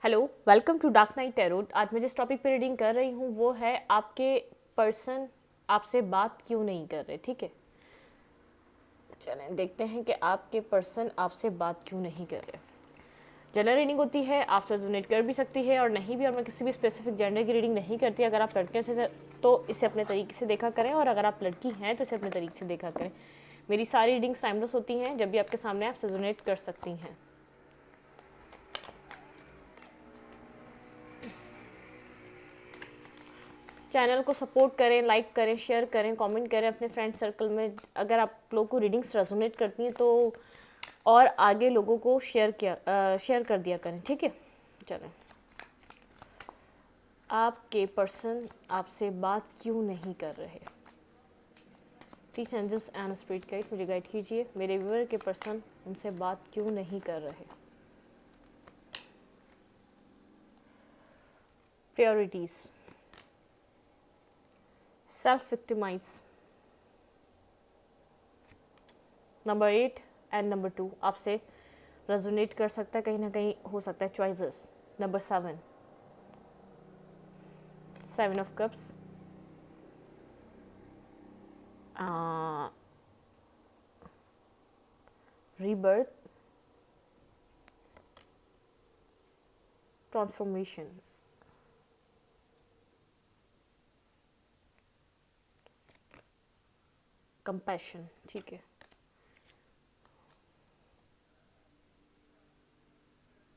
Hello, welcome to dark night tarot. आज मैं जिस टॉपिक पे रीडिंग कर रही हूँ वो है आपके पर्सन आपसे बात क्यों नहीं कर रहे। ठीक है, चलें देखते हैं कि आपके पर्सन आपसे बात क्यों नहीं कर रहे। जनरल रीडिंग होती है, आपसे रेजोनेट कर भी सकती है और नहीं भी, और मैं किसी भी स्पेसिफिक जेंडर की रीडिंग नहीं करती। अगर आप लड़के से तो इसे अपने तरीके से देखा करें, और अगर आप लड़की हैं तो इसे अपने तरीके से देखा करें। मेरी सारी रीडिंग्स टाइमलेस होती हैं, जब भी आपके सामने आप रेजोनेट कर सकती हैं। चैनल को सपोर्ट करें, लाइक करें, शेयर करें, कमेंट करें अपने फ्रेंड सर्कल में। अगर आप लोगों को रीडिंग्स रेजोनेट करती हैं तो और आगे लोगों को शेयर कर दिया करें। ठीक है, चलें। आपके पर्सन आपसे बात क्यों नहीं कर रहे। Please angels and spirit guide मुझे गाइड कीजिए, मेरे व्यूअर के पर्सन उनसे बात क्यों नहीं कर रहे। Priorities, self victimise, number 8 and number 2 आपसे रेजोनेट कर सकता है, कहीं ना कहीं हो सकता है choices. Number 7, 7 of cups, rebirth, transformation, compassion. ठीक है,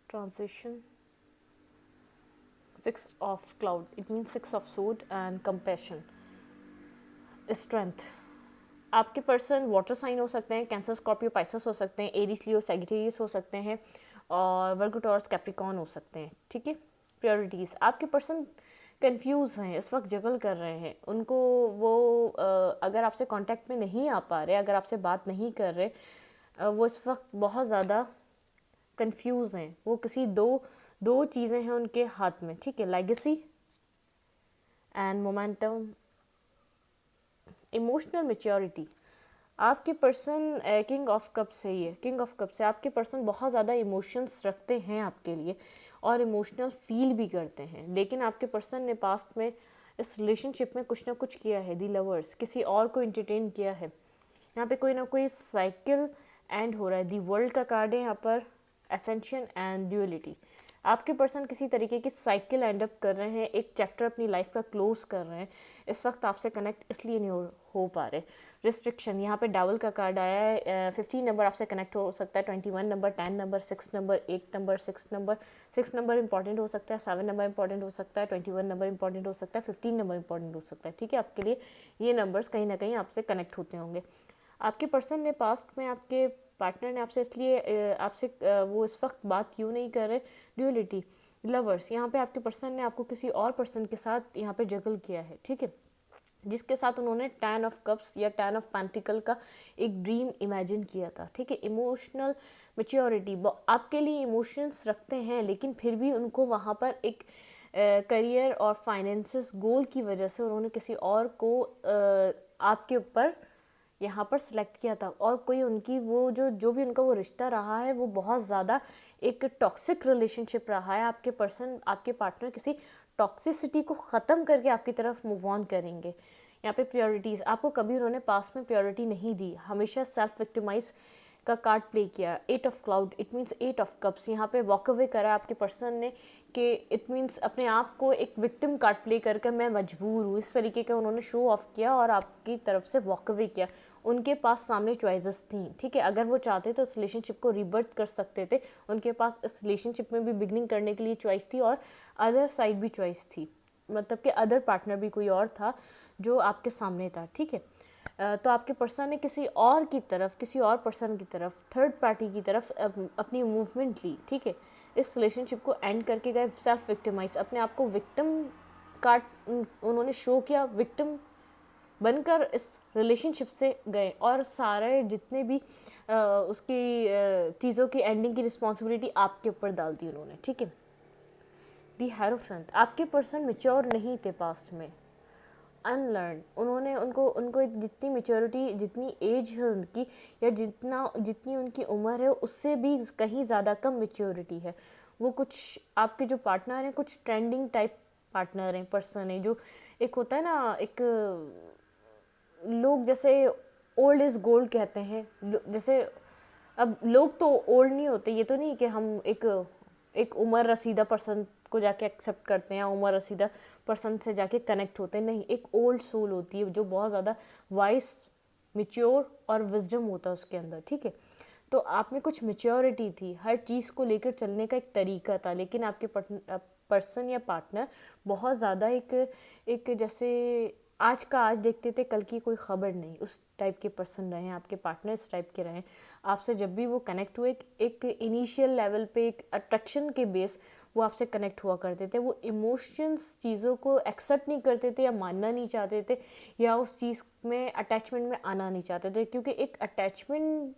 transition, 6 of cloud, it means 6 of सोड एंड कंपैशन, स्ट्रेंथ। आपके पर्सन वाटर साइन हो सकते हैं, कैंसर, स्कॉर्पियो, पाइसेस हो सकते हैं, एरीज, लियो, सैजिटेरियस हो सकते हैं, और वर्गो, टॉरस, कैप्रिकॉर्न हो सकते हैं। ठीक है, प्रायोरिटीज़, आपके पर्सन कंफ्यूज हैं, इस वक्त जगल कर रहे हैं। उनको वो अगर आपसे कांटेक्ट में नहीं आ पा रहे, अगर आपसे बात नहीं कर रहे, वो इस वक्त बहुत ज़्यादा कंफ्यूज हैं। वो किसी दो चीज़ें हैं उनके हाथ में। ठीक है, legacy and momentum, emotional maturity. आपके पर्सन किंग ऑफ कप से ही है, किंग ऑफ कप से आपके पर्सन बहुत ज़्यादा इमोशंस रखते हैं आपके लिए और इमोशनल फील भी करते हैं। लेकिन आपके पर्सन ने पास्ट में इस रिलेशनशिप में कुछ ना कुछ किया है। दी लवर्स, किसी और को इंटरटेन किया है। यहाँ पे कोई ना कोई साइकिल एंड हो रहा है। दी वर्ल्ड का कार्ड है यहाँ पर, एसेंशन एंड ड्यूअलिटी। आपके पर्सन किसी तरीके की साइकिल एंड अप कर रहे हैं, एक चैप्टर अपनी लाइफ का क्लोज कर रहे हैं। इस वक्त आपसे कनेक्ट इसलिए नहीं हो पा रहे। रिस्ट्रिक्शन, यहाँ पे डावल का कार्ड आया है। 15 नंबर आपसे कनेक्ट हो सकता है, 21 number, 10 number, 6 number, 8 number, 6 number important हो सकता है, 7 नंबर इंपॉर्टेंट हो सकता है, 21 नंबर इंपॉर्टेंट हो सकता है, 15 नंबर इंपॉर्टेंट हो सकता है। ठीक है, आपके लिए ये नंबर्स कहीं ना कहीं आपसे कनेक्ट होते होंगे। आपके पर्सन ने पास्ट में, आपके पार्टनर ने आपसे इसलिए आपसे वो इस वक्त बात क्यों नहीं कर रहे। ड्यूअलिटी, लवर्स, यहाँ पे आपके पर्सन ने आपको किसी और पर्सन के साथ यहाँ पे जगल किया है। ठीक है, जिसके साथ उन्होंने 10 ऑफ कप्स या 10 ऑफ पेंटिकल का एक ड्रीम इमेजिन किया था। ठीक है, इमोशनल मैच्योरिटी, आपके लिए इमोशंस रखते हैं, लेकिन फिर भी उनको वहाँ पर एक करियर और फाइनेंसिस गोल की वजह से उन्होंने किसी और को आपके ऊपर यहाँ पर सिलेक्ट किया था। और कोई उनकी वो जो भी उनका वो रिश्ता रहा है, वो बहुत ज़्यादा एक टॉक्सिक रिलेशनशिप रहा है। आपके पर्सन, आपके पार्टनर किसी टॉक्सिसिटी को ख़त्म करके आपकी तरफ मूव ऑन करेंगे। यहाँ पे प्रायोरिटीज़, आपको कभी उन्होंने पास में प्रायोरिटी नहीं दी, हमेशा सेल्फ विक्टिमाइज का कार्ड प्ले किया। 8 of cloud, it means 8 of cups, यहाँ पे वॉक अवे करा आपके पर्सन ने कि इट मीन्स अपने आप को एक विक्टिम कार्ड प्ले करके मैं मजबूर हूँ, इस तरीके का उन्होंने शो ऑफ किया और आपकी तरफ से वॉक अवे किया। उनके पास सामने चॉइसेस थी। ठीक है, अगर वो चाहते तो इस रिलेशनशिप को रिबर्थ कर सकते थे। उनके पास इस रिलेशनशिप में भी बिगनिंग करने के लिए चॉइस थी और अदर साइड भी चॉइस थी, मतलब कि अदर पार्टनर भी कोई और था जो आपके सामने था। ठीक है, तो आपके पर्सन ने किसी और की तरफ, किसी और पर्सन की तरफ, थर्ड पार्टी की तरफ अपनी मूवमेंट ली। ठीक है, इस रिलेशनशिप को एंड करके गए सेल्फ विक्टिमाइज, अपने आप को विक्टिम कार्ड उन्होंने शो किया, विक्टिम बनकर इस रिलेशनशिप से गए और सारे जितने भी उसकी चीज़ों की एंडिंग की रिस्पॉन्सिबिलिटी आपके ऊपर डाल दी उन्होंने। ठीक है, दी हेरोफेंट, आपके पर्सन मेच्योर नहीं थे पास्ट में, अनलर्न, उन्होंने उनको जितनी मेच्योरिटी, जितनी एज है उनकी या जितनी उनकी उम्र है उससे भी कहीं ज़्यादा कम मेच्योरिटी है। वो कुछ आपके जो पार्टनर हैं कुछ ट्रेंडिंग टाइप पार्टनर हैं, पर्सन है, जो एक होता है ना, एक लोग जैसे ओल्ड इज़ गोल्ड कहते हैं, जैसे अब लोग तो ओल्ड नहीं होते, ये तो नहीं कि हम एक उम्र रसीदा पर्सन को जाके एक्सेप्ट करते हैं या उम्र रसीदा पर्सन से जाके कनेक्ट होते हैं, नहीं, एक ओल्ड सोल होती है जो बहुत ज़्यादा वाइस, मिच्योर और विजडम होता है उसके अंदर, ठीक है। तो आप में कुछ मेच्योरिटी थी, हर चीज़ को लेकर चलने का एक तरीका था, लेकिन आपके पर्सन या पार्टनर बहुत ज़्यादा एक जैसे आज का आज देखते थे कल की कोई ख़बर नहीं, उस टाइप के पर्सन रहे हैं आपके पार्टनर, इस टाइप के रहे हैं। आपसे जब भी वो कनेक्ट हुए एक इनिशियल लेवल पे एक अट्रैक्शन के बेस वो आपसे कनेक्ट हुआ करते थे, वो इमोशंस चीज़ों को एक्सेप्ट नहीं करते थे या मानना नहीं चाहते थे या उस चीज़ में अटैचमेंट में आना नहीं चाहते थे, क्योंकि एक अटैचमेंट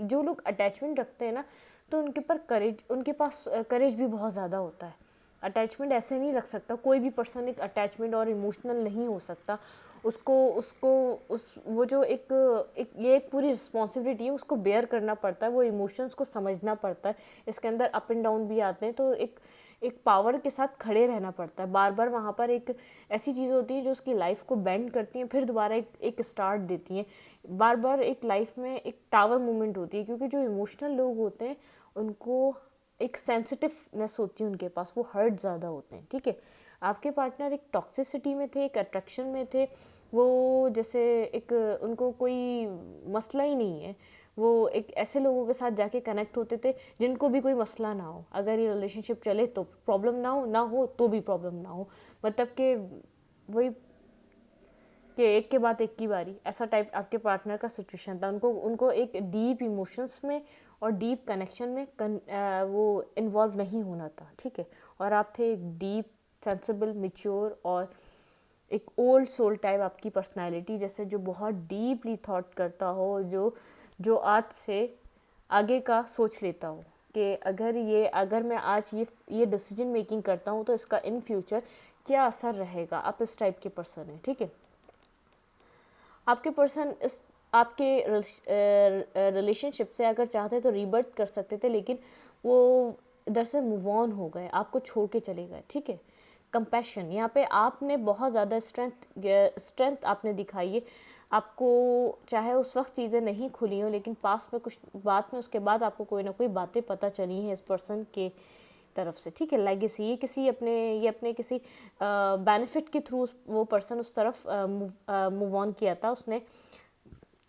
जो लोग अटैचमेंट रखते हैं ना, तो उनके पास करेज भी बहुत ज़्यादा होता है। अटैचमेंट ऐसे नहीं रख सकता कोई भी पर्सन, एक अटैचमेंट और इमोशनल नहीं हो सकता। उसको उसको उस वो जो ये एक पूरी रिस्पॉन्सिबिलिटी है, उसको बेयर करना पड़ता है, वो इमोशंस को समझना पड़ता है, इसके अंदर अप एंड डाउन भी आते हैं, तो एक पावर के साथ खड़े रहना पड़ता है। बार बार वहाँ पर एक ऐसी चीज़ होती है जो उसकी लाइफ को बेंड करती हैं, फिर दोबारा एक स्टार्ट देती हैं। बार बार एक लाइफ में एक टावर मूवमेंट होती है, क्योंकि जो इमोशनल लोग होते हैं उनको एक सेंसिटिवनेस होती है उनके पास, वो हर्ट ज़्यादा होते हैं, ठीक है। आपके पार्टनर एक टॉक्सिसिटी में थे, एक अट्रैक्शन में थे, वो जैसे एक उनको कोई मसला ही नहीं है, वो एक ऐसे लोगों के साथ जाके कनेक्ट होते थे जिनको भी कोई मसला ना हो, अगर ये रिलेशनशिप चले तो प्रॉब्लम ना हो तो भी प्रॉब्लम ना हो, मतलब कि वही कि एक के बाद एक की बारी, ऐसा टाइप आपके पार्टनर का सिचुएशन था। उनको एक डीप इमोशंस में और डीप कनेक्शन में वो इन्वॉल्व नहीं होना था, ठीक है। और आप थे एक डीप सेंसिबल मैच्योर और एक ओल्ड सोल टाइप आपकी पर्सनालिटी, जैसे जो बहुत डीपली थॉट करता हो, जो आज से आगे का सोच लेता हो कि अगर मैं आज ये डिसीजन मेकिंग करता हूँ तो इसका इन फ्यूचर क्या असर रहेगा। आप इस टाइप के पर्सन हैं, ठीक है। आपके पर्सन इस आपके रिलेशनशिप से अगर चाहते तो रीबर्थ कर सकते थे, लेकिन वो इधर से मूव ऑन हो गए, आपको छोड़ के चले गए, ठीक है। कंपैशन, यहाँ पे आपने बहुत ज़्यादा स्ट्रेंथ आपने दिखाई है। आपको चाहे उस वक्त चीज़ें नहीं खुली हों, लेकिन पास में कुछ बात में उसके बाद आपको कोई ना कोई बातें पता चली हैं इस पर्सन के तरफ से, ठीक है। लेगेसी, ये अपने किसी बेनिफिट के थ्रू वो पर्सन उस तरफ मूव ऑन किया था उसने।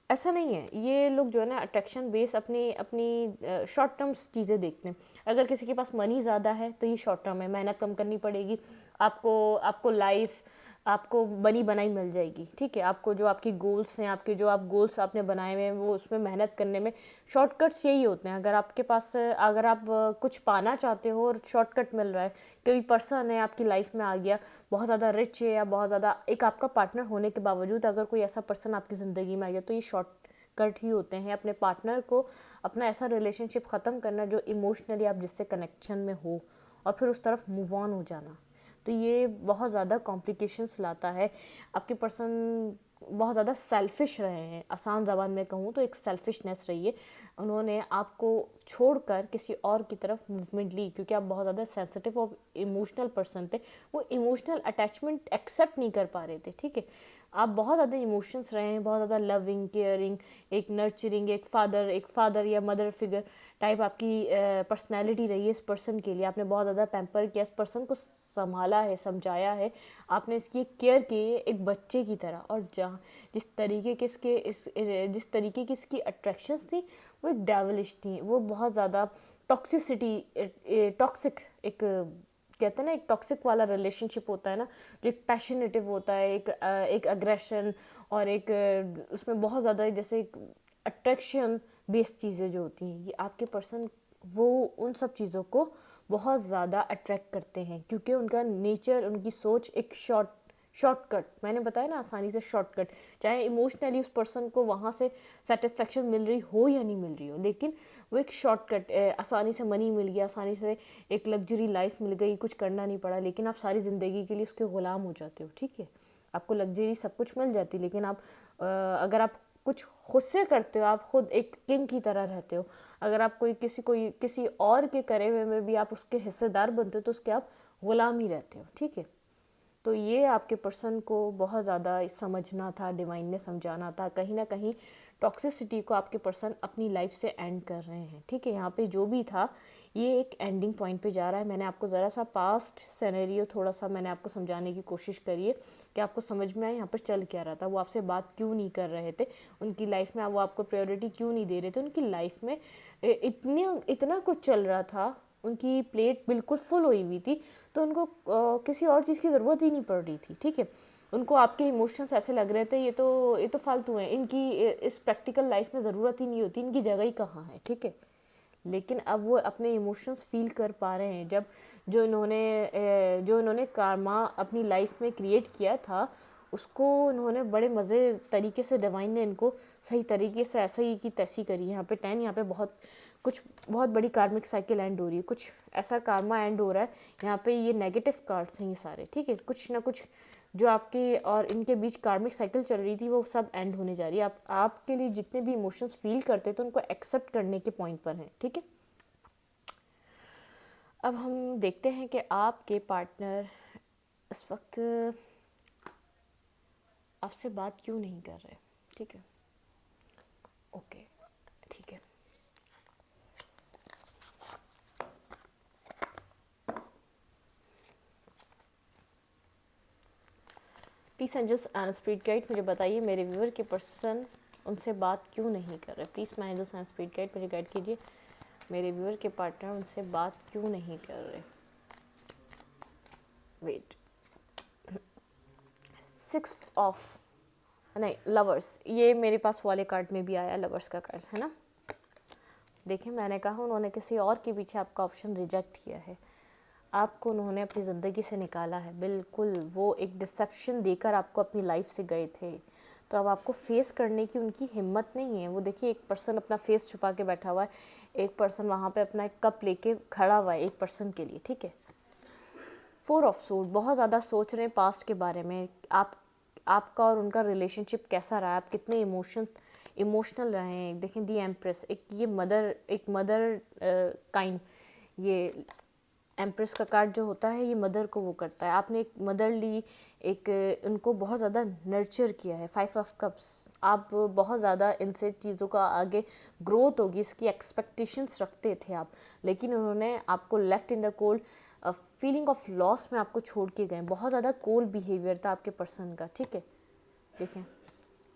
ऐसा नहीं है, ये लोग जो है ना अट्रैक्शन बेस अपनी शॉर्ट टर्म्स चीज़ें देखते हैं। अगर किसी के पास मनी ज़्यादा है तो ये शॉर्ट टर्म है, मेहनत कम करनी पड़ेगी, आपको बनी बनाई मिल जाएगी, ठीक है। आपको जो आपकी गोल्स हैं, आप गोल्स आपने बनाए हुए हैं, वो उसमें मेहनत करने में शॉर्टकट्स यही होते हैं। अगर आप कुछ पाना चाहते हो और शॉर्टकट मिल रहा है, कोई पर्सन है आपकी लाइफ में आ गया, बहुत ज़्यादा रिच है या बहुत ज़्यादा एक आपका पार्टनर होने के बावजूद अगर कोई ऐसा पर्सन आपकी ज़िंदगी में आ गया, तो ये शॉर्टकट ही होते हैं अपने पार्टनर को अपना ऐसा रिलेशनशिप ख़त्म करना जो इमोशनली आप जिससे कनेक्शन में हो, और फिर उस तरफ मूव ऑन हो जाना। तो ये बहुत ज़्यादा कॉम्प्लिकेशंस लाता है। आपके पर्सन बहुत ज़्यादा सेल्फिश रहे हैं, आसान ज़बान में कहूँ तो एक सेल्फिशनेस रही है। उन्होंने आपको छोड़कर किसी और की तरफ मूवमेंट ली, क्योंकि आप बहुत ज़्यादा सेंसिटिव और इमोशनल पर्सन थे, वो इमोशनल अटैचमेंट एक्सेप्ट नहीं कर पा रहे थे, ठीक है। आप बहुत ज़्यादा इमोशंस रहे हैं, बहुत ज़्यादा लविंग, केयरिंग, एक नर्चरिंग, एक फादर या मदर फिगर टाइप आपकी पर्सनैलिटी रही है इस पर्सन के लिए। आपने बहुत ज़्यादा पैम्पर किया, इस पर्सन को संभाला है, समझाया है, आपने इसकी केयर की है एक बच्चे की तरह। और जिस तरीके की इसकी अट्रैक्शंस थी वो एक डेविलिश थी, वो बहुत ज़्यादा टॉक्सिक एक कहते हैं ना, एक टॉक्सिक वाला रिलेशनशिप होता है ना, जो एक पैशनेटिव होता है, एक अग्रेशन और उसमें बहुत ज़्यादा जैसे एक अट्रैक्शन बेस्ड चीज़ें जो होती हैं, ये आपके पर्सन वो उन सब चीज़ों को बहुत ज़्यादा अट्रैक्ट करते हैं, क्योंकि उनका नेचर, उनकी सोच एक शॉर्टकट, मैंने बताया ना, आसानी से शॉर्टकट, चाहे इमोशनली उस पर्सन को वहाँ से सेटिस्फेक्शन मिल रही हो या नहीं मिल रही हो, लेकिन वो एक शॉर्टकट, आसानी से मनी मिल गया, आसानी से एक लग्जरी लाइफ मिल गई, कुछ करना नहीं पड़ा, लेकिन आप सारी ज़िंदगी के लिए उसके ग़ुलाम हो जाते हो, ठीक है। आपको लग्जरी सब कुछ मिल जाती, लेकिन अगर आप कुछ खुद से करते हो, आप खुद एक किंग की तरह रहते हो। अगर आप किसी और के करे हुए में भी आप उसके हिस्सेदार बनते हो तो उसके आप गुलाम ही रहते हो, ठीक है। तो ये आपके पर्सन को बहुत ज़्यादा समझना था, डिवाइन ने समझाना था। कहीं ना कहीं टॉक्सिसिटी को आपके पर्सन अपनी लाइफ से एंड कर रहे हैं, ठीक है। यहाँ पे जो भी था ये एक एंडिंग पॉइंट पे जा रहा है। मैंने आपको ज़रा सा पास्ट सिनेरियो थोड़ा सा मैंने आपको समझाने की कोशिश करी है कि आपको समझ में आए यहाँ पर चल क्या रहा था, वो आपसे बात क्यों नहीं कर रहे थे, उनकी लाइफ में वो आपको प्रायोरिटी क्यों नहीं दे रहे थे, उनकी लाइफ में इतना कुछ चल रहा था, उनकी प्लेट बिल्कुल फुल हुई हुई थी, तो उनको किसी और चीज़ की ज़रूरत ही नहीं पड़ रही थी, ठीक है। उनको आपके इमोशंस ऐसे लग रहे थे ये तो फालतू हैं, इनकी इस प्रैक्टिकल लाइफ में ज़रूरत ही नहीं होती, इनकी जगह ही कहाँ है, ठीक है। लेकिन अब वो अपने इमोशंस फील कर पा रहे हैं। जब जो इन्होंने कारमा अपनी लाइफ में क्रिएट किया था उसको उन्होंने बड़े मज़े तरीके से, डिवाइन ने इनको सही तरीके से ऐसा ही की तैसी करी है। यहाँ पे 10, यहाँ पे बहुत बड़ी कार्मिक साइकिल एंड हो रही है, कुछ ऐसा कार्मा एंड हो रहा है। यहाँ पे ये नेगेटिव कार्ड्स हैं ये सारे, ठीक है। कुछ ना कुछ जो आपके और इनके बीच कार्मिक साइकिल चल रही थी वो सब एंड होने जा रही है। आपके लिए जितने भी इमोशंस फील करते थे उनको एक्सेप्ट करने के पॉइंट पर हैं, ठीक है। अब हम देखते हैं कि आपके पार्टनर इस वक्त आपसे बात क्यों नहीं कर रहे, ठीक है। ओके, ठीक है। Please angels and spirit guide मुझे बताइए मेरे व्यूअर के पर्सन उनसे बात क्यों नहीं कर रहे। Please my angels and spirit guide मुझे गाइड कीजिए मेरे व्यूअर के पार्टनर उनसे बात क्यों नहीं कर रहे। वेट, 6 ऑफ नहीं, लवर्स, ये मेरे पास वाले कार्ड में भी आया, लवर्स का कार्ड है ना। देखिए मैंने कहा उन्होंने किसी और के पीछे आपका ऑप्शन रिजेक्ट किया है, आपको उन्होंने अपनी ज़िंदगी से निकाला है, बिल्कुल। वो एक डिसेप्शन देकर आपको अपनी लाइफ से गए थे, तो अब आपको फेस करने की उनकी हिम्मत नहीं है। वो देखिए एक पर्सन अपना फेस छुपा के बैठा हुआ है, एक पर्सन वहाँ पे अपना एक कप लेके खड़ा हुआ है एक पर्सन के लिए, ठीक है। 4 ऑफ सूट, बहुत ज़्यादा सोच रहे हैं पास्ट के बारे में, आपका और उनका रिलेशनशिप कैसा रहा, आप कितने इमोशनल रहे हैं। देखें दी एम्प्रेस, एक मदर काइंड, ये एम्प्रेस का कार्ड जो होता है ये मदर को वो करता है। आपने एक मदरली उनको बहुत ज़्यादा नर्चर किया है। 5 ऑफ कप्स, आप बहुत ज़्यादा इनसे चीज़ों का आगे ग्रोथ होगी इसकी एक्सपेक्टेशंस रखते थे आप, लेकिन उन्होंने आपको left in the cold, feeling of loss में आपको छोड़ के गए। बहुत ज़्यादा कोल्ड बिहेवियर था आपके पर्सन का, ठीक है। देखें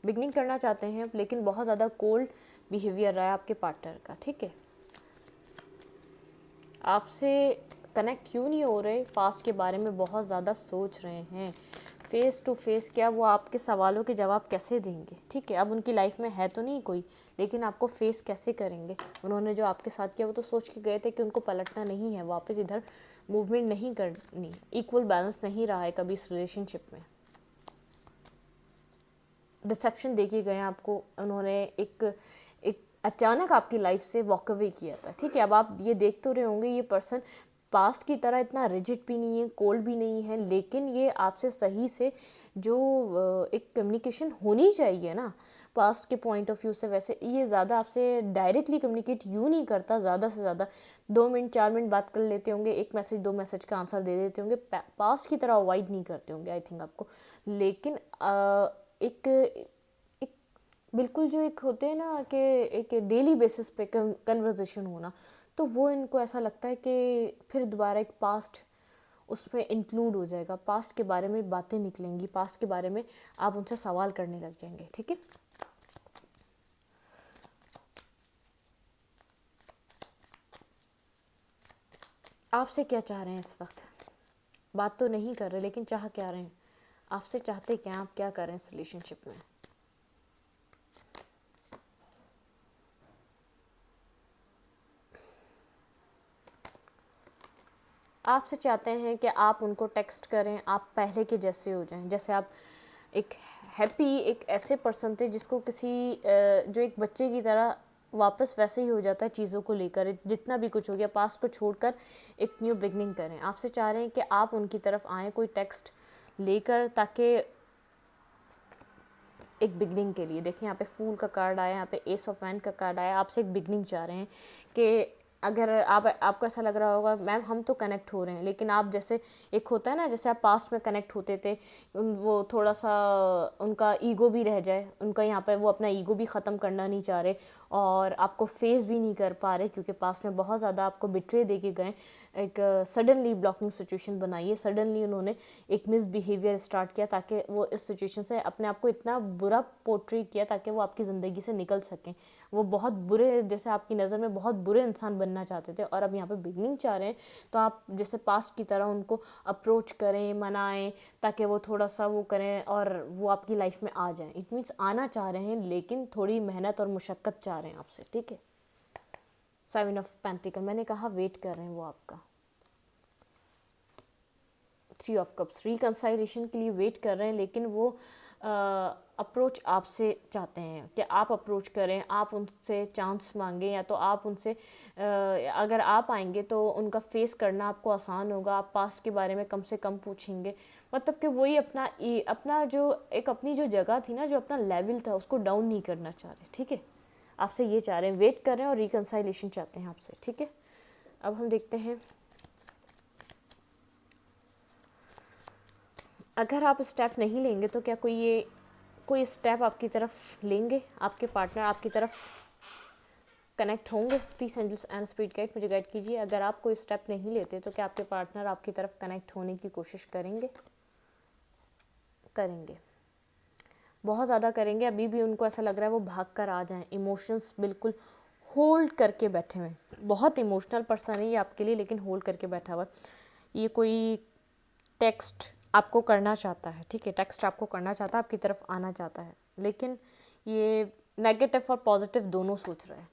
बिगनिंग करना चाहते हैं लेकिन बहुत ज़्यादा कोल्ड बिहेवियर रहा है आपके पार्टनर का, ठीक है। आपसे कनेक्ट क्यों नहीं हो रहे, पास्ट के बारे में बहुत ज़्यादा सोच रहे हैं। फेस टू फेस क्या वो आपके सवालों के जवाब कैसे देंगे, ठीक है। अब उनकी लाइफ में है तो नहीं कोई, लेकिन आपको फेस कैसे करेंगे। उन्होंने जो आपके साथ किया वो तो सोच के गए थे कि उनको पलटना नहीं है, वापस इधर मूवमेंट नहीं करनी, इक्वल बैलेंस नहीं रहा है कभी इस रिलेशनशिप में। डिसेप्शन देके गए आपको उन्होंने, एक अचानक आपकी लाइफ से वॉक अवे किया था, ठीक है। अब आप ये देख तो रहे होंगे ये पर्सन पास्ट की तरह इतना रिजिड भी नहीं है, कोल्ड भी नहीं है, लेकिन ये आपसे सही से जो एक कम्युनिकेशन होनी चाहिए ना पास्ट के पॉइंट ऑफ व्यू से, वैसे ये ज़्यादा आपसे डायरेक्टली कम्युनिकेट यूँ नहीं करता। ज़्यादा से ज़्यादा 2 मिनट 4 मिनट बात कर लेते होंगे, एक मैसेज 2 मैसेज का आंसर दे देते होंगे, पास्ट की तरह अवॉइड नहीं करते होंगे आई थिंक आपको। लेकिन एक बिल्कुल जो एक होते हैं ना कि एक डेली बेसिस पे कन्वर्सेशन होना, तो वो इनको ऐसा लगता है कि फिर दोबारा एक पास्ट उसमें इंक्लूड हो जाएगा, पास्ट के बारे में बातें निकलेंगी, पास्ट के बारे में आप उनसे सवाल करने लग जाएंगे, ठीक है। आपसे क्या चाह रहे हैं इस वक्त, बात तो नहीं कर रहे लेकिन चाह क्या रहे हैं, आपसे चाहते क्या, आप क्या कर रहे हैं इस रिलेशनशिप में। आपसे चाहते हैं कि आप उनको टेक्स्ट करें, आप पहले के जैसे हो जाएं, जैसे आप एक हैप्पी एक ऐसे पर्सन थे जिसको जो एक बच्चे की तरह वापस वैसे ही हो जाता है चीज़ों को लेकर, जितना भी कुछ हो गया पास्ट को छोड़कर एक न्यू बिगनिंग करें। आपसे चाह रहे हैं कि आप उनकी तरफ आएँ कोई टेक्स्ट लेकर, ताकि एक बिगनिंग के लिए। देखिए यहाँ पे फूल का कार्ड आया, यहाँ पे एस ऑफ वैंड का कार्ड आया, आपसे एक बिगनिंग चाह रहे हैं कि अगर आपको ऐसा लग रहा होगा मैम हम तो कनेक्ट हो रहे हैं, लेकिन आप जैसे एक होता है ना, जैसे आप पास्ट में कनेक्ट होते थे, वो थोड़ा सा उनका ईगो भी रह जाए, उनका यहाँ पे वो अपना ईगो भी ख़त्म करना नहीं चाह रहे और आपको फेस भी नहीं कर पा रहे क्योंकि पास्ट में बहुत ज़्यादा आपको बिट्रे दे के गए। एक सडनली ब्लॉकिंग सिचुएशन बनाई है, सडनली उन्होंने एक मिसबिहेवियर स्टार्ट किया ताकि वो इस सिचुएशन से अपने आप को इतना बुरा पोर्ट्रे किया ताकि वो आपकी ज़िंदगी से निकल सकें। वो बहुत बुरे, जैसे आपकी नज़र में बहुत बुरे इंसान बनना चाहते थे और अब यहाँ पे बिगनिंग चाह रहे हैं, तो आप जैसे पास्ट की तरह उनको अप्रोच करें, मनाएं ताकि वो थोड़ा सा वो करें और वो आपकी लाइफ में आ जाएं। इट मीन्स आना चाह रहे हैं लेकिन थोड़ी मेहनत और मुशक्क़त चाह रहे हैं आपसे, ठीक है। 7 ऑफ पेंटिकल, मैंने कहा वेट कर रहे हैं वो आपका। 3 ऑफ कप्स, रिकंसाइलेशन के लिए वेट कर रहे हैं लेकिन वो अप्रोच आपसे चाहते हैं कि आप अप्रोच करें, आप उनसे चांस मांगें, या तो आप उनसे अगर आप आएंगे तो उनका फेस करना आपको आसान होगा। आप पास्ट के बारे में कम से कम पूछेंगे, मतलब कि वही अपना जो एक अपनी जो जगह थी ना, जो अपना लेवल था उसको डाउन नहीं करना चाह रहे, ठीक है। आपसे ये चाह रहे हैं, वेट कर रहे हैं और रिकंसाइलेशन चाहते हैं आपसे, ठीक है। अब हम देखते हैं अगर आप स्टेप नहीं लेंगे तो क्या कोई स्टेप आपकी तरफ लेंगे, आपके पार्टनर आपकी तरफ कनेक्ट होंगे। Please angels and spirit guide मुझे गाइड कीजिए, अगर आप कोई स्टेप नहीं लेते तो क्या आपके पार्टनर आपकी तरफ कनेक्ट होने की कोशिश करेंगे? बहुत ज़्यादा करेंगे। अभी भी उनको ऐसा लग रहा है वो भाग कर आ जाएं, इमोशंस बिल्कुल होल्ड करके बैठे हुए हैं। बहुत इमोशनल पर्सन है ये आपके लिए, लेकिन होल्ड करके बैठा हुआ है। ये कोई टेक्स्ट आपको करना चाहता है, ठीक है, टेक्स्ट आपको करना चाहता है, आपकी तरफ आना चाहता है, लेकिन ये नेगेटिव और पॉजिटिव दोनों सोच रहा है।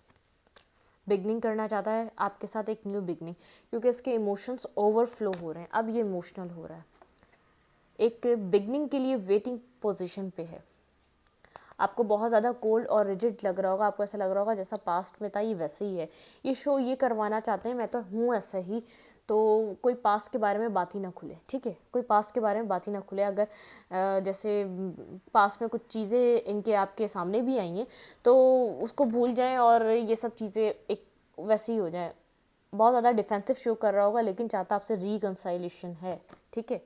बिगनिंग करना चाहता है आपके साथ, एक न्यू बिगनिंग, क्योंकि इसके इमोशंस ओवरफ्लो हो रहे हैं, अब ये इमोशनल हो रहा है, एक बिगनिंग के लिए वेटिंग पोजीशन पे है। आपको बहुत ज़्यादा कोल्ड और रिजिड लग रहा होगा, आपको ऐसा लग रहा होगा जैसा पास्ट में था ये वैसे ही है। ये शो ये करवाना चाहते हैं मैं तो हूँ ऐसा ही, तो कोई पास्ट के बारे में बात ही ना खुले, ठीक है, कोई पास्ट के बारे में बात ही ना खुले। अगर जैसे पास्ट में कुछ चीज़ें इनके आपके सामने भी आई हैं तो उसको भूल जाएं और ये सब चीज़ें एक वैसी ही हो जाए। बहुत ज़्यादा डिफेंसिव शो कर रहा होगा लेकिन चाहता आपसे रिकंसाइलेशन है, ठीक है।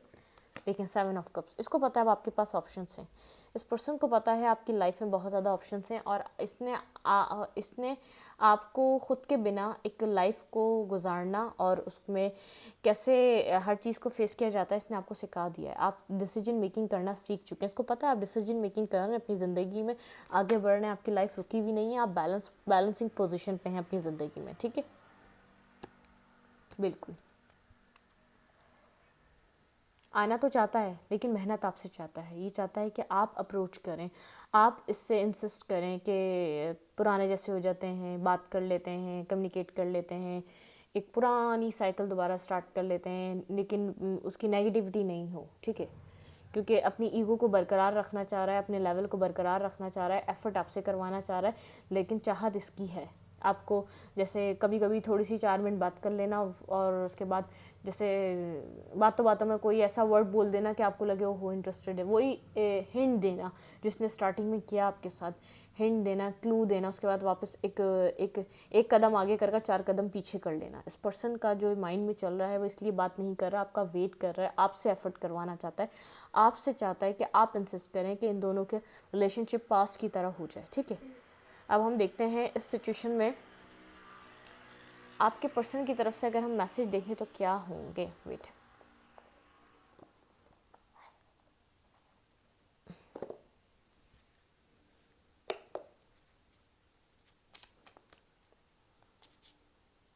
लेकिन 7 ऑफ कप्स, इसको पता है अब आपके पास ऑप्शंस हैं, इस पर्सन को पता है आपकी लाइफ में बहुत ज़्यादा ऑप्शंस हैं और इसने आपको ख़ुद के बिना एक लाइफ को गुजारना और उसमें कैसे हर चीज़ को फेस किया जाता है इसने आपको सिखा दिया है। आप डिसीजन मेकिंग करना सीख चुके हैं, इसको पता है आप डिसीजन मेकिंग कर रहे हैं, अपनी ज़िंदगी में आगे बढ़ रहे हैं, आपकी लाइफ रुकी हुई नहीं है, आप बैलेंसिंग पोजिशन पर हैं अपनी ज़िंदगी में, ठीक है, बिल्कुल। आना तो चाहता है लेकिन मेहनत आपसे चाहता है, ये चाहता है कि आप अप्रोच करें, आप इससे इंसिस्ट करें कि पुराने जैसे हो जाते हैं, बात कर लेते हैं, कम्युनिकेट कर लेते हैं, एक पुरानी साइकिल दोबारा स्टार्ट कर लेते हैं, लेकिन उसकी नेगेटिविटी नहीं हो, ठीक है, क्योंकि अपनी ईगो को बरकरार रखना चाह रहा है, अपने लेवल को बरकरार रखना चाह रहा है, एफर्ट आपसे करवाना चाह रहा है, लेकिन चाहत इसकी है आपको जैसे कभी कभी थोड़ी सी 4 मिनट बात कर लेना और उसके बाद जैसे बातों बातों में कोई ऐसा वर्ड बोल देना कि आपको लगे वो इंटरेस्टेड है, वही हिंट देना जिसने स्टार्टिंग में किया आपके साथ, हिंट देना, क्लू देना, उसके बाद वापस एक कदम आगे कर 4 कदम पीछे कर लेना। इस पर्सन का जो माइंड में चल रहा है वो इसलिए बात नहीं कर रहा, आपका वेट कर रहा है, आपसे एफर्ट करवाना चाहता है, आपसे चाहता है कि आप इंसिस्ट करें कि इन दोनों के रिलेशनशिप पास्ट की तरह हो जाए, ठीक है। अब हम देखते हैं इस सिचुएशन में आपके पर्सन की तरफ से अगर हम मैसेज देखें तो क्या होंगे। वेट,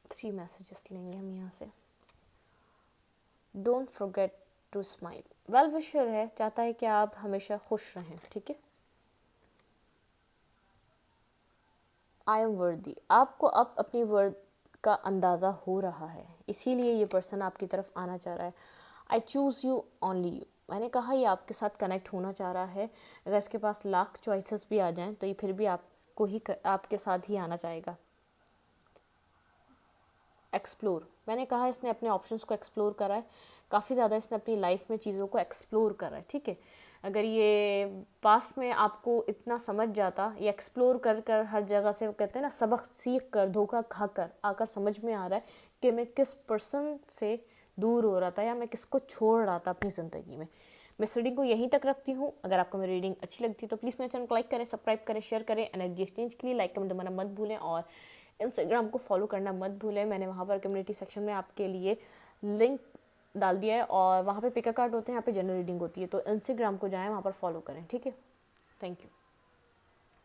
थ्री मैसेजेस लेंगे हम यहाँ से। Don't forget to smile, well wisher है, चाहता है कि आप हमेशा खुश रहें, ठीक है। आई एम वर्दी, आपको अब अपनी वर्द का अंदाज़ा हो रहा है, इसीलिए ये पर्सन आपकी तरफ आना चाह रहा है। I choose you only you, मैंने कहा ये आपके साथ कनेक्ट होना चाह रहा है। अगर इसके पास लाख चॉइसेस भी आ जाएं तो ये फिर भी आपके साथ ही आना चाहेगा। एक्सप्लोर, मैंने कहा इसने अपने ऑप्शंस को एक्सप्लोर करा है, काफ़ी ज़्यादा इसने अपनी लाइफ में चीज़ों को एक्सप्लोर करा है, ठीक है। अगर ये पास्ट में आपको इतना समझ जाता, ये एक्सप्लोर कर कर हर जगह से, कहते हैं ना, सबक सीख कर, धोखा खा कर आकर समझ में आ रहा है कि मैं किस पर्सन से दूर हो रहा था या मैं किसको छोड़ रहा था अपनी ज़िंदगी में। मैं इस रीडिंग को यहीं तक रखती हूँ। अगर आपको मेरी रीडिंग अच्छी लगती है तो प्लीज़ मेरे चैनल को लाइक करें, सब्सक्राइब करें, शेयर करें। एनर्जी एक्सचेंज के लिए लाइक कमेंट दबाना मत भूलें और इंस्टाग्राम को फॉलो करना मत भूलें। मैंने वहाँ पर कम्युनिटी सेक्शन में आपके लिए लिंक डाल दिया है और वहाँ पे पिक अ कार्ड होते हैं, यहाँ पे जनरल रीडिंग होती है। तो इंस्टाग्राम को जाएँ, वहाँ पर फॉलो करें, ठीक है। Thank you.